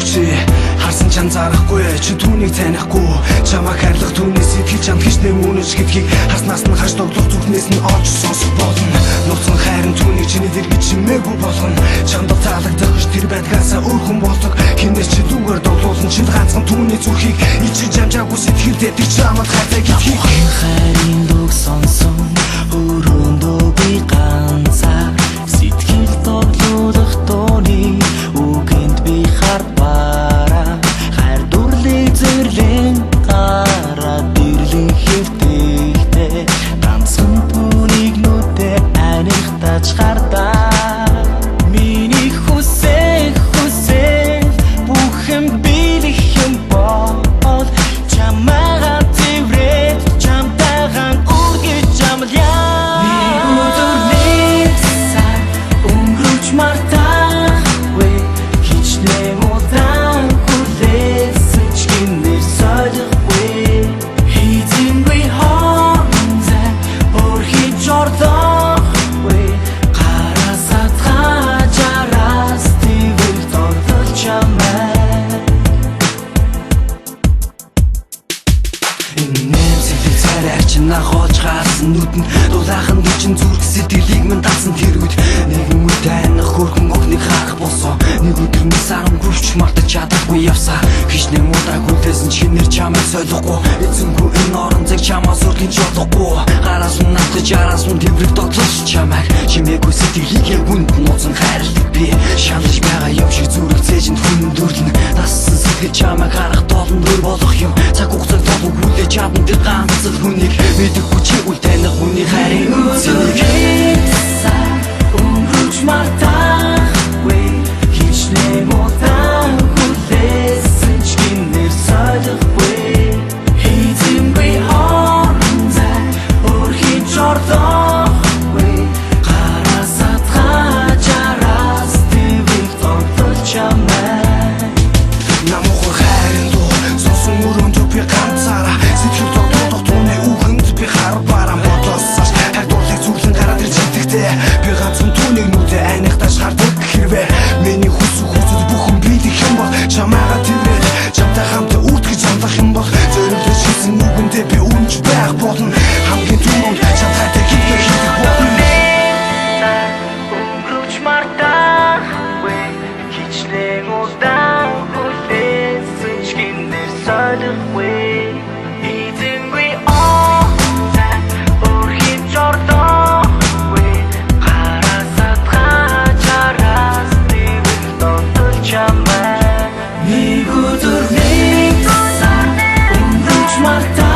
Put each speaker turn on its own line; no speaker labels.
өгчээ. Харсан чам зарахгүй чи түүнийг танихгүй. Чамаа хайрлах түүний сэтгэл чамд хич нэм үнэж гэдгийг харснаас нь хаш тоглох зүрхнээс нь олж сонсох болно. Нууцхан хайрын түүнийг чиний дэргэж чимээгүй болгоно. Чамд таалагдах гэж тэр байдгаасаа өөр хүн болдог. Хинээс чи зүгээр тоглуулсан чи ганцхан түүний зүрхийг ичиж амжаагүй сэтгэлдээ тэр чамд хайртай гэдгийг
хайрын дог сонсон өрөөндөө би ганцаар сэтгэл тоглох дууны үгэнд би харбараа хайр дурлыг зэрлэн гараад бирлэн хэвтэхтэй ганцхан түүнийг нүдэ анихтаж хардаа миний хүсэх бүхэн билих юм бол чамайга тэврээд чамтайгаан үргэж амлая нэг өдөр нэг сар өнгөрч мартахгүй хичнээн удаан хүлээсэн ч гинээр солихгүй хийдингүй хоонзай өрхиж ордохгүй гарасат хажараас тэвэл тогтол чамай нахож хаасан нүдэн дулаахан дэчин зүрх сэтгэлийг минь дасан тэр үед нэгэн үе тайнах хөргөн охныг харах болсон. Нэг өдөр минь сарам гүвч мартаж чадахгүй явсаа хичнээн удаа хүлээсэн чинээр чамайг солихгүй эзэнгүй энэ орон зэг чамаас өргөж олохгүй гараас нь натгаж араас нь тэврэх тоглож чамайг чимээгүй сэтгэлийг хүнд нууцсан хайрлаг би шаналж байгаа юм шиг зүрх цээжинд хүндөрлөн тассан сэтгэл чамайг харах толон дөр болох юм цаг хугацааг толгой хүлээж чадна тэр ганц л хүнийг мэдэггүй чи үл таних хүний хайрын үзэнийг өнгөрч мартахгүй хичнээн удаан хүлээсэн ч гинээр солихгүй хийдингүй хоонзай өрхиж ордохгүй гарасат хажараас тэвэл тогтол чамай намуухан хайрын дуу сонсон өрөөндөө би ганцаараа сэтгэл тогтоох түүний үгэнд би харбараа бодлосож хайр дурлыг зүрлэн гараад ирж идэгтэй би ганцхан түүнийг нүдэ анихтаж хардаг хэрвээ миний хүсүүд бүхэн бидих юм бол чамайга тэврээд чамтай хамт үртгэж амлах юм бол зориулж хийсэн үгэндээ би үнж байх болно хамгийн түрүүнд чамтай хийх болно өнгөрч мартахгүй хичнээн удаан хүлээсэн ч гинээр солихгүй хийдингүй оонзай өрхиж ордохгүй гарасат хажараас тэвэл тогтол чамай нэг өдөр нэг сар өнгөрч мартаа